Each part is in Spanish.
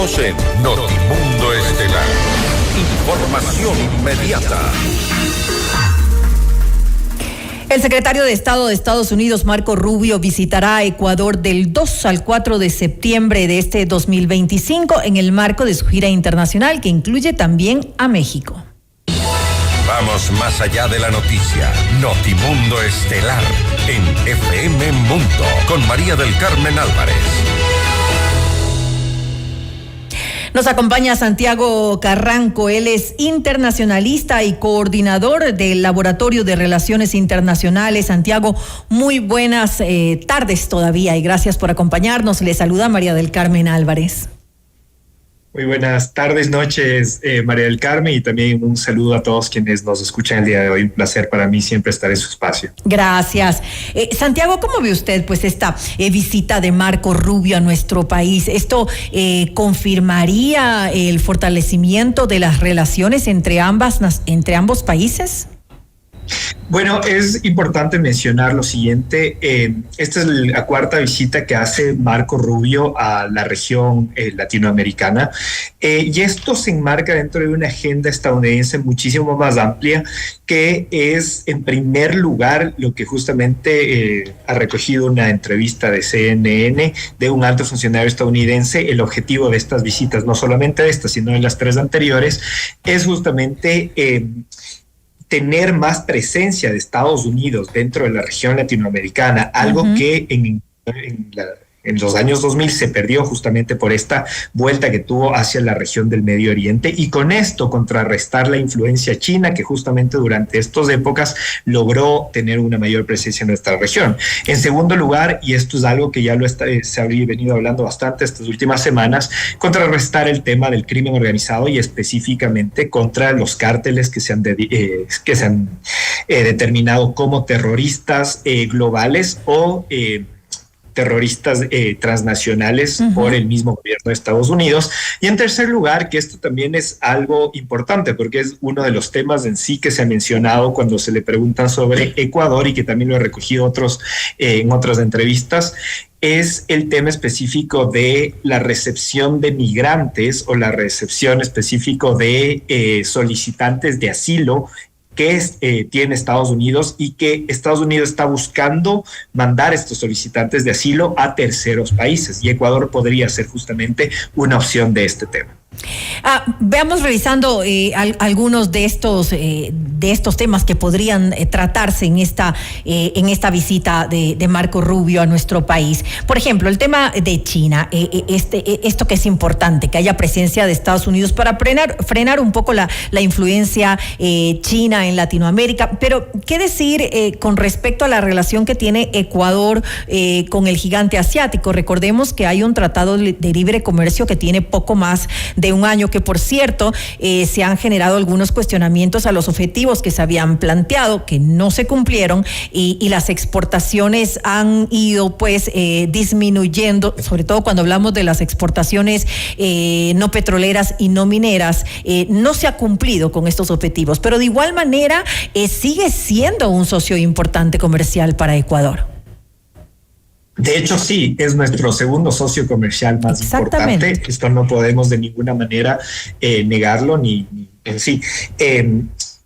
Estamos en Notimundo Estelar. Información inmediata. El secretario de Estado de Estados Unidos, Marco Rubio, visitará Ecuador del 2 al 4 de septiembre de este 2025 en el marco de su gira internacional que incluye también a México. Vamos más allá de la noticia. Notimundo Estelar en FM Mundo con María del Carmen Álvarez. Nos acompaña Santiago Carranco, él es internacionalista y coordinador del Laboratorio de Relaciones Internacionales. Santiago, muy buenas tardes todavía y gracias por acompañarnos. Le saluda María del Carmen Álvarez. Muy buenas tardes, noches, María del Carmen, y también un saludo a todos quienes nos escuchan el día de hoy. Un placer para mí siempre estar en su espacio. Gracias. Santiago, ¿cómo ve usted pues esta visita de Marco Rubio a nuestro país? ¿Esto confirmaría el fortalecimiento de las relaciones entre ambos países? Bueno, es importante mencionar lo siguiente. Esta es la cuarta visita que hace Marco Rubio a la región latinoamericana, y esto se enmarca dentro de una agenda estadounidense muchísimo más amplia, que es, en primer lugar, lo que justamente ha recogido una entrevista de CNN de un alto funcionario estadounidense. El objetivo de estas visitas, no solamente de estas, sino de las tres anteriores, es justamente tener más presencia de Estados Unidos dentro de la región latinoamericana, algo que en los años 2000 se perdió justamente por esta vuelta que tuvo hacia la región del Medio Oriente, y con esto contrarrestar la influencia china que justamente durante estas épocas logró tener una mayor presencia en nuestra región. En segundo lugar, y esto es algo que ya se habría venido hablando bastante estas últimas semanas, contrarrestar el tema del crimen organizado y específicamente contra los cárteles que se han determinado como terroristas globales o terroristas transnacionales por el mismo gobierno de Estados Unidos. Y en tercer lugar, que esto también es algo importante porque es uno de los temas en sí que se ha mencionado cuando se le preguntan sobre Ecuador, y que también lo he recogido en otras entrevistas, es el tema específico de la recepción de migrantes o la recepción específico de solicitantes de asilo que tiene Estados Unidos, y que Estados Unidos está buscando mandar estos solicitantes de asilo a terceros países, y Ecuador podría ser justamente una opción de este tema. Veamos revisando algunos de estos temas que podrían tratarse en esta visita de Marco Rubio a nuestro país. Por ejemplo, el tema de China, esto que es importante, que haya presencia de Estados Unidos para frenar un poco la influencia china en Latinoamérica. Pero, ¿qué decir con respecto a la relación que tiene Ecuador con el gigante asiático? Recordemos que hay un tratado de libre comercio que tiene poco más de un año, que por cierto se han generado algunos cuestionamientos a los objetivos que se habían planteado, que no se cumplieron, y las exportaciones han ido pues disminuyendo, sobre todo cuando hablamos de las exportaciones no petroleras y no mineras. No se ha cumplido con estos objetivos, pero de igual manera sigue siendo un socio importante comercial para Ecuador. De hecho, sí, es nuestro segundo socio comercial más importante. Esto no podemos de ninguna manera negarlo ni en sí.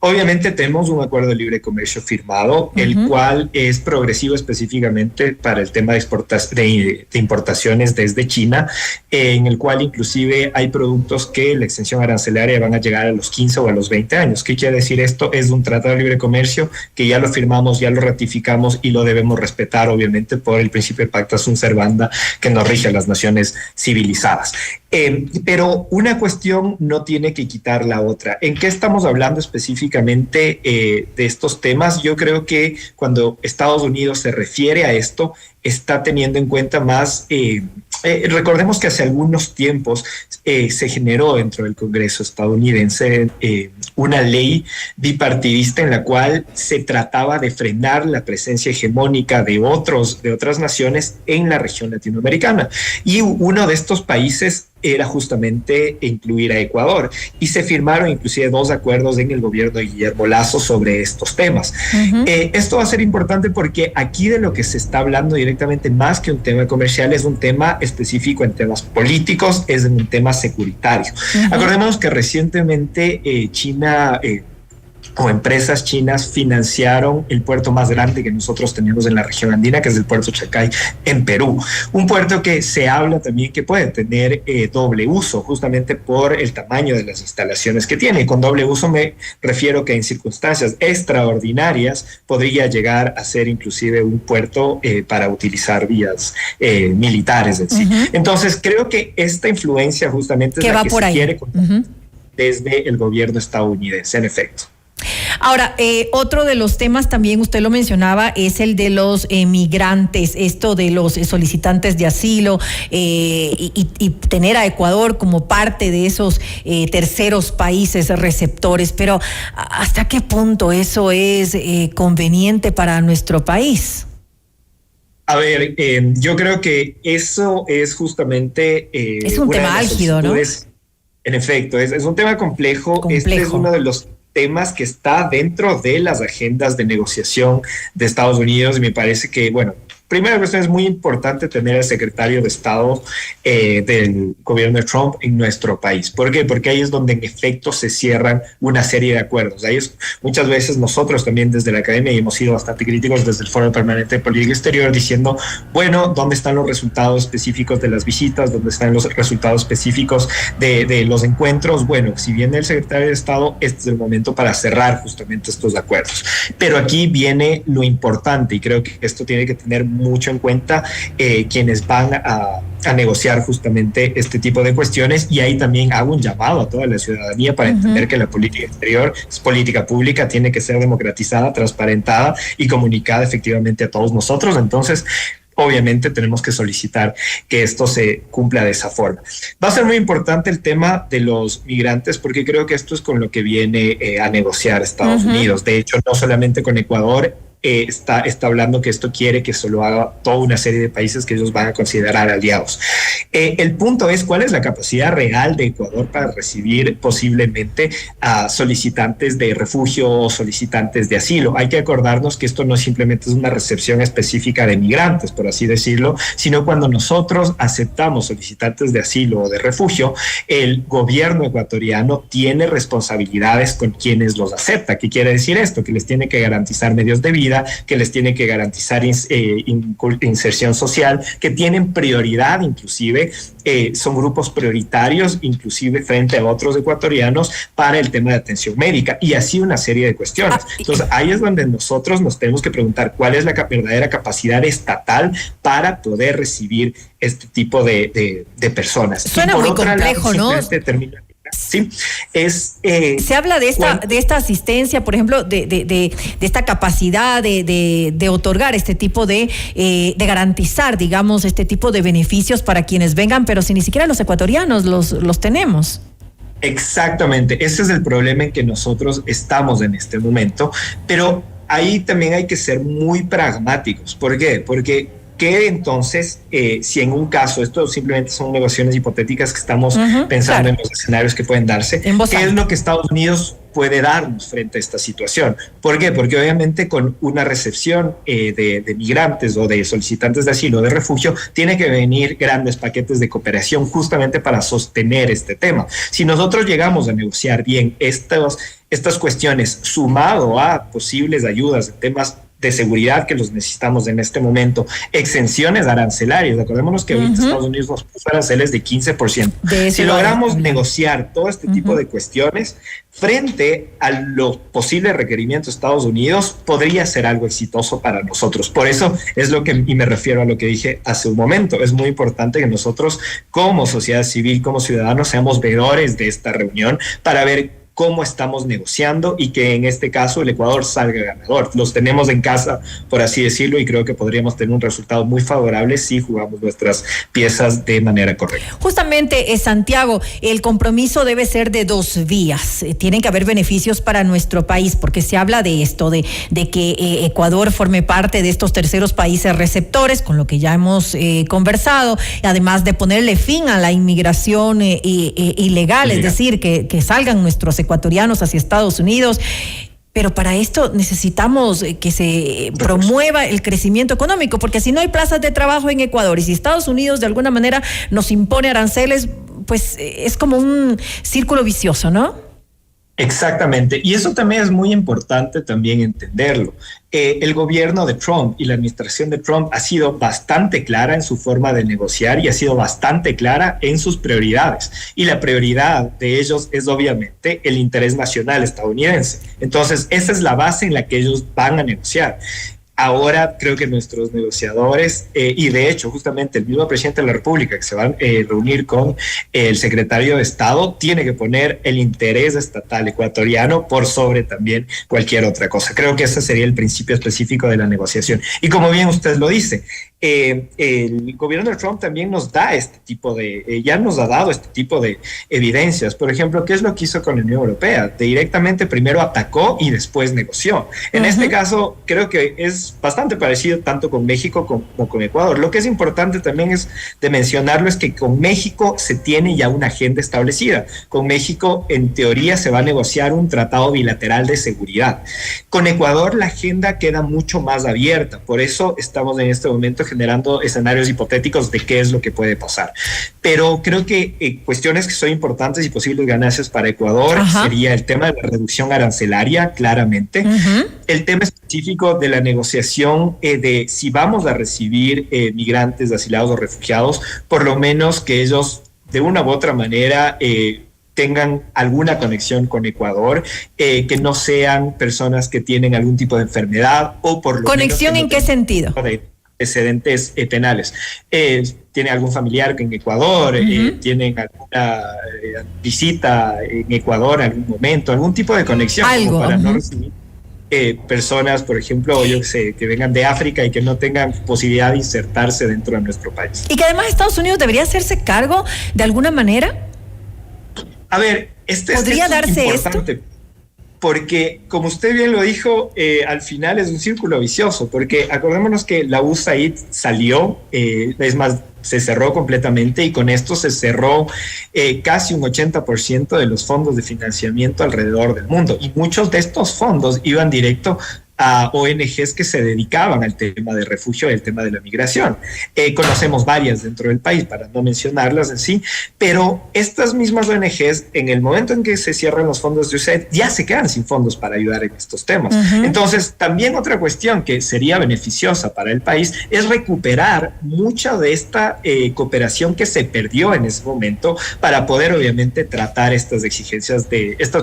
Obviamente tenemos un acuerdo de libre comercio firmado, el cual es progresivo específicamente para el tema de importaciones desde China, en el cual inclusive hay productos que la exención arancelaria van a llegar a los 15 o a los 20 años. ¿Qué quiere decir esto? Es un tratado de libre comercio que ya lo firmamos, ya lo ratificamos y lo debemos respetar, obviamente, por el principio de pacta sunt servanda que nos rige a las naciones civilizadas. Pero una cuestión no tiene que quitar la otra. ¿En qué estamos hablando específicamente de estos temas? Yo creo que cuando Estados Unidos se refiere a esto, está teniendo en cuenta más Recordemos que hace algunos tiempos se generó dentro del Congreso estadounidense una ley bipartidista en la cual se trataba de frenar la presencia hegemónica de otras naciones en la región latinoamericana. Y uno de estos países era justamente incluir a Ecuador, y se firmaron inclusive 2 acuerdos en el gobierno de Guillermo Lasso sobre estos temas. Esto va a ser importante porque aquí de lo que se está hablando directamente, más que un tema comercial, es un tema específico en temas políticos, es un tema securitario. Acordémonos que recientemente China o empresas chinas financiaron el puerto más grande que nosotros tenemos en la región andina, que es el puerto Chacay en Perú. Un puerto que se habla también que puede tener doble uso, justamente por el tamaño de las instalaciones que tiene. Con doble uso me refiero que en circunstancias extraordinarias podría llegar a ser inclusive un puerto para utilizar vías militares en sí. Entonces creo que esta influencia justamente es la que se quiere contar desde el gobierno estadounidense, en efecto. Ahora, otro de los temas también, usted lo mencionaba, es el de los migrantes, esto de los solicitantes de asilo y tener a Ecuador como parte de esos terceros países receptores, pero ¿hasta qué punto eso es conveniente para nuestro país? A ver, yo creo que eso es justamente... es un tema álgido, ¿no? En efecto, es un tema complejo. Este es uno de los temas que está dentro de las agendas de negociación de Estados Unidos, y me parece que, bueno, primera cuestión, es muy importante tener al secretario de Estado del gobierno de Trump en nuestro país. ¿Por qué? Porque ahí es donde en efecto se cierran una serie de acuerdos. Ahí es, muchas veces nosotros también desde la academia hemos sido bastante críticos desde el Foro Permanente de Política Exterior diciendo, bueno, ¿dónde están los resultados específicos de las visitas? ¿Dónde están los resultados específicos de los encuentros? Bueno, si viene el secretario de Estado, este es el momento para cerrar justamente estos acuerdos. Pero aquí viene lo importante, y creo que esto tiene que tener mucho en cuenta quienes van a negociar justamente este tipo de cuestiones, y ahí también hago un llamado a toda la ciudadanía para entender que la política exterior es política pública, tiene que ser democratizada, transparentada y comunicada efectivamente a todos nosotros. Entonces, obviamente tenemos que solicitar que esto se cumpla de esa forma. Va a ser muy importante el tema de los migrantes, porque creo que esto es con lo que viene a negociar Estados Unidos. De hecho, no solamente con Ecuador, está hablando que esto quiere que se lo haga toda una serie de países que ellos van a considerar aliados. El punto es cuál es la capacidad real de Ecuador para recibir posiblemente a solicitantes de refugio o solicitantes de asilo. Hay que acordarnos que esto no simplemente es una recepción específica de migrantes, por así decirlo, sino cuando nosotros aceptamos solicitantes de asilo o de refugio, el gobierno ecuatoriano tiene responsabilidades con quienes los acepta. ¿Qué quiere decir esto? Que les tiene que garantizar medios de vida, que les tiene que garantizar inserción social, que tienen prioridad inclusive, son grupos prioritarios inclusive frente a otros ecuatorianos para el tema de atención médica, y así una serie de cuestiones. Entonces ahí es donde nosotros nos tenemos que preguntar cuál es la verdadera capacidad estatal para poder recibir este tipo de personas. Suena muy complejo, ¿no? Sí, se habla de esta asistencia, por ejemplo, de esta capacidad de otorgar este tipo de garantizar, digamos, este tipo de beneficios para quienes vengan, pero si ni siquiera los ecuatorianos los tenemos. Exactamente, ese es el problema en que nosotros estamos en este momento, pero ahí también hay que ser muy pragmáticos. ¿Por qué? Porque que entonces, si en un caso, esto simplemente son negociaciones hipotéticas que estamos pensando en los escenarios que pueden darse, ¿qué es lo que Estados Unidos puede darnos frente a esta situación? ¿Por qué? Porque obviamente con una recepción de migrantes o de solicitantes de asilo o de refugio, tiene que venir grandes paquetes de cooperación justamente para sostener este tema. Si nosotros llegamos a negociar bien estas cuestiones sumado a posibles ayudas en temas de seguridad que los necesitamos en este momento, exenciones arancelarias, acordémonos que ahorita Estados Unidos nos puso aranceles de 15%. Si logramos negociar todo este tipo de cuestiones frente a los posibles requerimientos de Estados Unidos, podría ser algo exitoso para nosotros. Por eso es lo que, y me refiero a lo que dije hace un momento, es muy importante que nosotros como sociedad civil, como ciudadanos, seamos veedores de esta reunión para ver cómo estamos negociando y que en este caso el Ecuador salga ganador. Los tenemos en casa, por así decirlo, y creo que podríamos tener un resultado muy favorable si jugamos nuestras piezas de manera correcta. Justamente, Santiago, el compromiso debe ser de dos vías. Tienen que haber beneficios para nuestro país, porque se habla de esto, de que Ecuador forme parte de estos terceros países receptores, con lo que ya hemos conversado, además de ponerle fin a la inmigración ilegal, es decir, que salgan nuestros ecuatorianos hacia Estados Unidos. Pero para esto necesitamos que se promueva el crecimiento económico, porque si no hay plazas de trabajo en Ecuador y si Estados Unidos de alguna manera nos impone aranceles, pues es como un círculo vicioso, ¿no? Exactamente, y eso también es muy importante también entenderlo. El gobierno de Trump y la administración de Trump ha sido bastante clara en su forma de negociar y ha sido bastante clara en sus prioridades. Y la prioridad de ellos es obviamente el interés nacional estadounidense. Entonces, esa es la base en la que ellos van a negociar. Ahora creo que nuestros negociadores, y de hecho justamente el mismo presidente de la República que se va a reunir con el secretario de Estado, tiene que poner el interés estatal ecuatoriano por sobre también cualquier otra cosa. Creo que ese sería el principio específico de la negociación. Y como bien usted lo dice, el gobierno de Trump también nos da este tipo de, ya nos ha dado este tipo de evidencias. Por ejemplo, ¿qué es lo que hizo con la Unión Europea? Directamente primero atacó y después negoció. En este caso, creo que es bastante parecido tanto con México como con Ecuador. Lo que es importante también es de mencionarlo es que con México se tiene ya una agenda establecida. Con México, en teoría, se va a negociar un tratado bilateral de seguridad. Con Ecuador, la agenda queda mucho más abierta. Por eso estamos en este momento generando escenarios hipotéticos de qué es lo que puede pasar. Pero creo que cuestiones que son importantes y posibles ganancias para Ecuador sería el tema de la reducción arancelaria, claramente. El tema específico de la negociación de si vamos a recibir migrantes, asilados o refugiados, por lo menos que ellos de una u otra manera tengan alguna conexión con Ecuador, que no sean personas que tienen algún tipo de enfermedad o por lo menos... ¿Conexión en qué sentido? Antecedentes penales. Tiene algún familiar en Ecuador, tienen alguna visita en Ecuador en algún momento, algún tipo de conexión como para no recibir personas, por ejemplo, yo que sé, que vengan de África y que no tengan posibilidad de insertarse dentro de nuestro país. Y que además Estados Unidos debería hacerse cargo de alguna manera. A ver, ¿podría darse importante esto? Porque, como usted bien lo dijo, al final es un círculo vicioso, porque acordémonos que la USAID salió, es más, se cerró completamente y con esto se cerró casi un 80% de los fondos de financiamiento alrededor del mundo. Y muchos de estos fondos iban directo a ONGs que se dedicaban al tema de refugio y al tema de la migración. Conocemos varias dentro del país, para no mencionarlas en sí, pero estas mismas ONGs, en el momento en que se cierran los fondos de USAID, ya se quedan sin fondos para ayudar en estos temas. Entonces, también otra cuestión que sería beneficiosa para el país es recuperar mucha de esta cooperación que se perdió en ese momento para poder, obviamente, tratar estas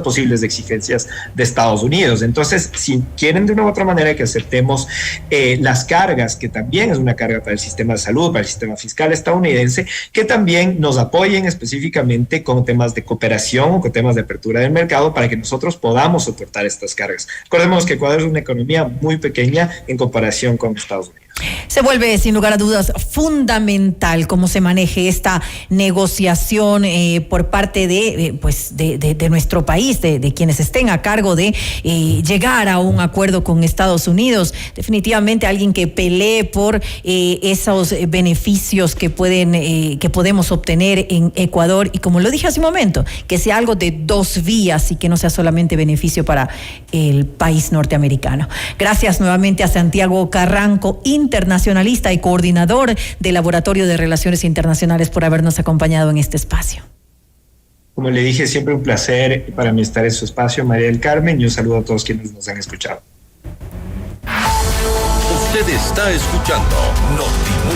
posibles exigencias de Estados Unidos. Entonces, si quieren de una u otra manera que aceptemos las cargas, que también es una carga para el sistema de salud, para el sistema fiscal estadounidense, que también nos apoyen específicamente con temas de cooperación o con temas de apertura del mercado para que nosotros podamos soportar estas cargas. Recordemos que Ecuador es una economía muy pequeña en comparación con Estados Unidos. Se vuelve, sin lugar a dudas, fundamental cómo se maneje esta negociación por parte de nuestro país, de quienes estén a cargo de llegar a un acuerdo con Estados Unidos. Definitivamente alguien que pelee por esos beneficios que podemos obtener en Ecuador, y como lo dije hace un momento, que sea algo de dos vías y que no sea solamente beneficio para el país norteamericano. Gracias nuevamente a Santiago Carranco, internacionalista y coordinador del Laboratorio de Relaciones Internacionales, por habernos acompañado en este espacio. Como le dije, siempre un placer para mí estar en su espacio, María del Carmen, y un saludo a todos quienes nos han escuchado. Usted está escuchando Notimundo.